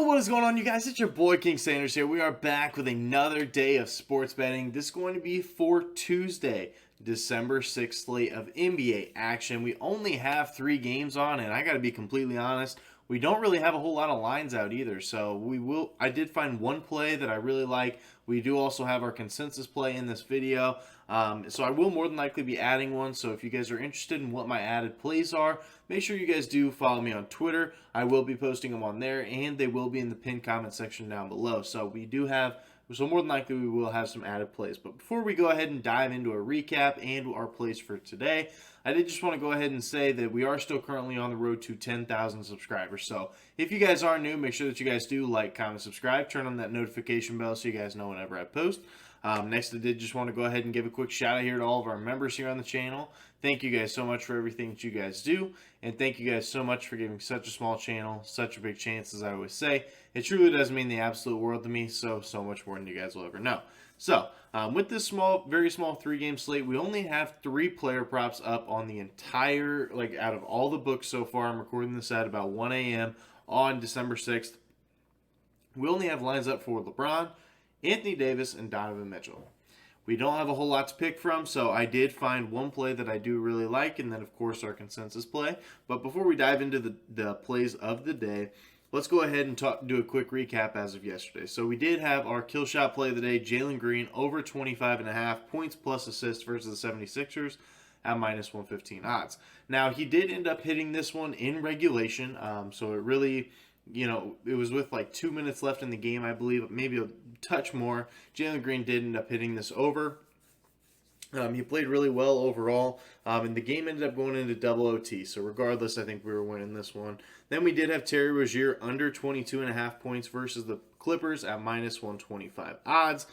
What is going on, you guys? It's your boy King Sanders here. We are back with another day of sports betting. This is going to be for Tuesday, December 6th slate of NBA action. We only have 3 games on, and I got to be completely honest, we don't really have a whole lot of lines out either. So I did find one play that I really like. We do also have our consensus play in this video. So I will more than likely be adding one. So if you guys are interested in what my added plays are, make sure you guys do follow me on Twitter. I will be posting them on there, and they will be in the pinned comment section down below. So more than likely we will have some added plays. But before we go ahead and dive into a recap and our plays for today, I did just want to go ahead and say that we are still currently on the road to 10,000 subscribers. So if you guys are new, make sure that you guys do like, comment, subscribe, turn on that notification bell so you guys know whenever I post. Next, I did just want to go ahead and give a quick shout out here to all of our members here on the channel. Thank you guys so much for everything that you guys do, and thank you guys so much for giving such a small channel such a big chance, as I always say. It truly does mean the absolute world to me, so much more than you guys will ever know. So, with this very small 3-game slate, we only have 3 player props up on the entire, out of all the books so far. I'm recording this at about 1 a.m. on December 6th. We only have lines up for LeBron, Anthony Davis, and Donovan Mitchell. We don't have a whole lot to pick from, so I did find one play that I do really like, and then, of course, our consensus play. But before we dive into the plays of the day, let's go ahead and do a quick recap as of yesterday. So we did have our kill shot play of the day, Jalen Green, over 25.5 points plus assists versus the 76ers at minus 115 odds. Now, he did end up hitting this one in regulation, so it really... it was with 2 minutes left in the game, I believe, maybe a touch more. Jalen Green did end up hitting this over. He played really well overall, and the game ended up going into double OT. So regardless, I think we were winning this one. Then we did have Terry Rozier under 22.5 points versus the Clippers at minus 125 odds.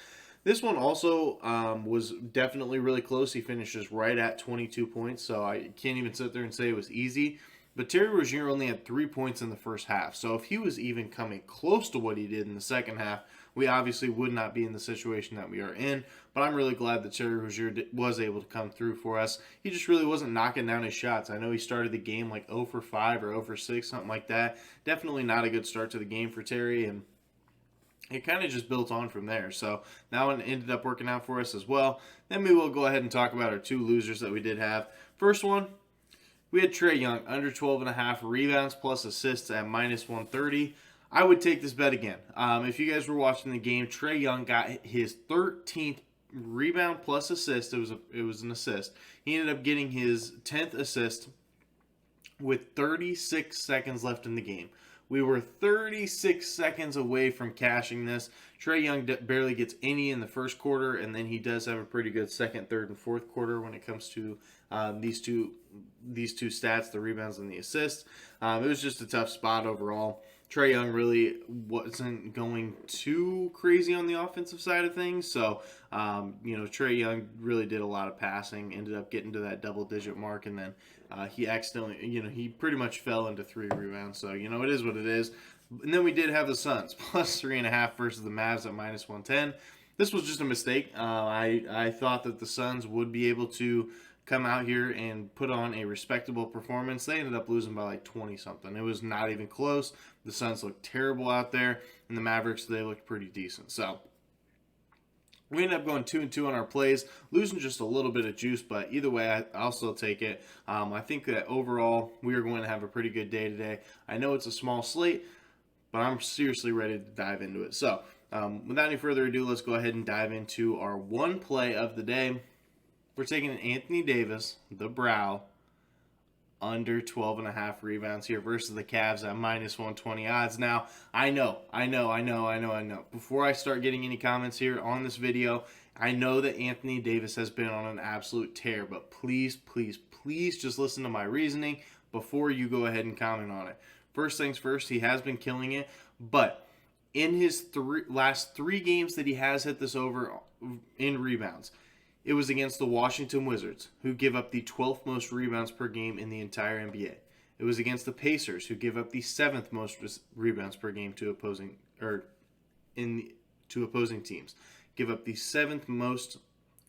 This one also was definitely really close. He finishes right at 22 points, so I can't even sit there and say it was easy. But Terry Rozier only had 3 points in the first half. So if he was even coming close to what he did in the second half, we obviously would not be in the situation that we are in. But I'm really glad that Terry Rozier was able to come through for us. He just really wasn't knocking down his shots. I know he started the game 0 for 5 or 0 for 6, something like that. Definitely not a good start to the game for Terry, and it kind of just built on from there. So that one ended up working out for us as well. Then we will go ahead and talk about our 2 losers that we did have. First one, we had Trae Young under 12.5 rebounds plus assists at minus 130. I would take this bet again. If you guys were watching the game, Trae Young got his 13th rebound plus assist. It was an assist. He ended up getting his 10th assist with 36 seconds left in the game. We were 36 seconds away from cashing this. Trae Young barely gets any in the first quarter, and then he does have a pretty good second, third, and fourth quarter when it comes to these two stats, the rebounds and the assists. It was just a tough spot overall. Trae Young really wasn't going too crazy on the offensive side of things. So, Trae Young really did a lot of passing, ended up getting to that double-digit mark, and then he accidentally, he pretty much fell into 3 rebounds. So, it is what it is. And then we did have the Suns, plus 3.5 versus the Mavs at minus 110. This was just a mistake. I thought that the Suns would be able to come out here and put on a respectable performance. They ended up losing by 20-something. It was not even close. The Suns looked terrible out there, and the Mavericks, they looked pretty decent. So we ended up going 2-2 on our plays, losing just a little bit of juice, but either way, I'll still take it. I think that overall, we are going to have a pretty good day today. I know it's a small slate, but I'm seriously ready to dive into it. So without any further ado, let's go ahead and dive into our one play of the day. We're taking Anthony Davis, the brow, under 12.5 rebounds here versus the Cavs at minus 120 odds. Now, I know. Before I start getting any comments here on this video, I know that Anthony Davis has been on an absolute tear, but please just listen to my reasoning before you go ahead and comment on it. First things first, he has been killing it, but in his last 3 games that he has hit this over in rebounds, it was against the Washington Wizards, who give up the 12th most rebounds per game in the entire NBA. It was against the Pacers, who give up the 7th most rebounds per game to opposing teams. Give up the 7th most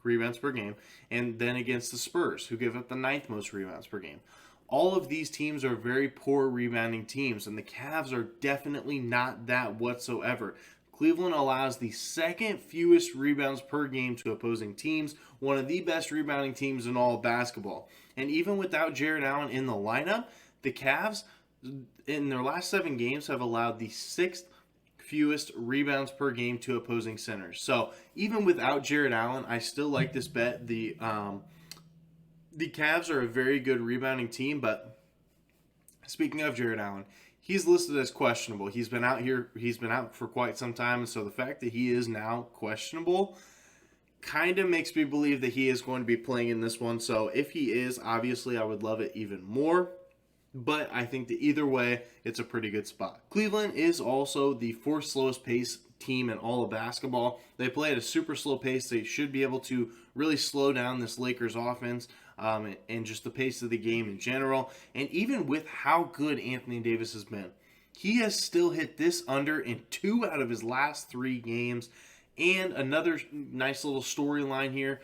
rebounds per game, and then against the Spurs, who give up the 9th most rebounds per game. all of these teams are very poor rebounding teams, and the Cavs are definitely not that whatsoever. Cleveland allows the second fewest rebounds per game to opposing teams, one of the best rebounding teams in all of basketball. And even without Jared Allen in the lineup, the Cavs, in their last 7 games, have allowed the 6th fewest rebounds per game to opposing centers. So even without Jared Allen, I still like this bet. The Cavs are a very good rebounding team, but speaking of Jared Allen, he's listed as questionable. He's been out for quite some time, and so the fact that he is now questionable kind of makes me believe that he is going to be playing in this one. So if he is, obviously I would love it even more. But I think that either way, it's a pretty good spot. Cleveland is also the 4th slowest pace team in all of basketball. They play at a super slow pace. They should be able to really slow down this Lakers offense and just the pace of the game in general. And even with how good Anthony Davis has been, he has still hit this under in 2 out of his last 3 games. And another nice little storyline here,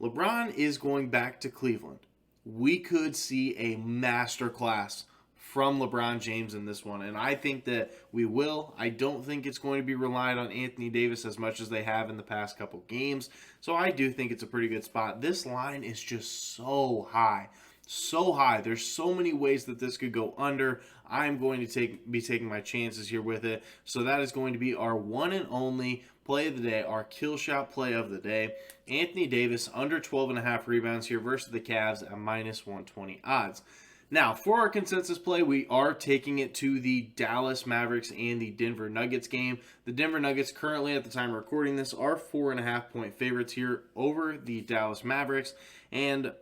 LeBron is going back to Cleveland. We could see a masterclass from LeBron James in this one, and I think that we will. I don't think it's going to be relied on Anthony Davis as much as they have in the past couple games, so I do think it's a pretty good spot. This line is just so high. So high. There's so many ways that this could go under. I'm going to be taking my chances here with it. So that is going to be our one and only play of the day, our kill shot play of the day. Anthony Davis under 12.5 rebounds here versus the Cavs at minus 120 odds. Now, for our consensus play, we are taking it to the Dallas Mavericks and the Denver Nuggets game. The Denver Nuggets, currently at the time of recording this, are 4.5-point favorites here over the Dallas Mavericks. And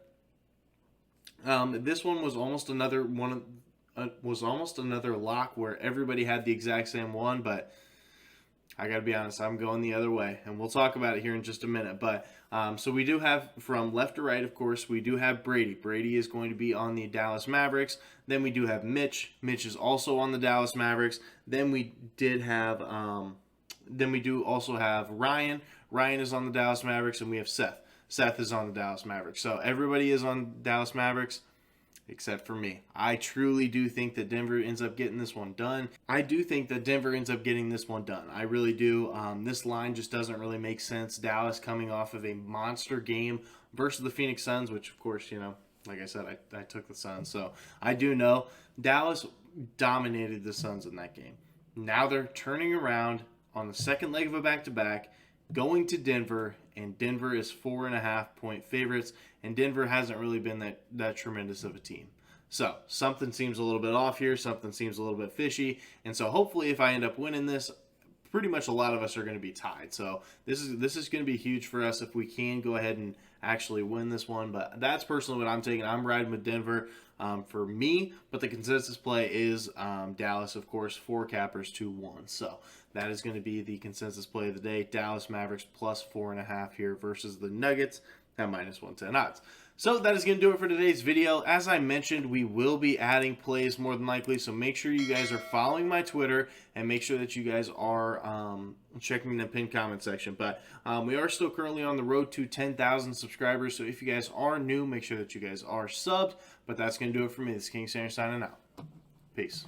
this one was almost another lock where everybody had the exact same one, but I got to be honest, I'm going the other way, and we'll talk about it here in just a minute. But so we do have, from left to right, of course, we do have Brady. Brady is going to be on the Dallas Mavericks. Then we do have Mitch. Mitch is also on the Dallas Mavericks. Then we do also have Ryan. Ryan is on the Dallas Mavericks, and we have Seth. Seth is on the Dallas Mavericks. So everybody is on Dallas Mavericks except for me. I truly do think that Denver ends up getting this one done. I really do. This line just doesn't really make sense. Dallas coming off of a monster game versus the Phoenix Suns, which, of course, like I said, I took the Suns. So I do know Dallas dominated the Suns in that game. Now they're turning around on the second leg of a back-to-back, going to Denver, and Denver is 4.5-point favorites, and Denver hasn't really been that tremendous of a team. So something seems a little bit off here, something seems a little bit fishy, and so hopefully if I end up winning this, pretty much a lot of us are going to be tied. So this is going to be huge for us if we can go ahead and actually win this one, but that's personally what I'm taking. I'm riding with Denver for me, but the consensus play is Dallas, of course, 4 cappers to 1. So that is going to be the consensus play of the day. Dallas Mavericks plus 4.5 here versus the Nuggets at minus 110 odds. So that is going to do it for today's video. As I mentioned, we will be adding plays more than likely, so make sure you guys are following my Twitter and make sure that you guys are checking the pinned comment section. But we are still currently on the road to 10,000 subscribers, so if you guys are new, make sure that you guys are subbed. But that's going to do it for me. This is King Sanders signing out. Peace.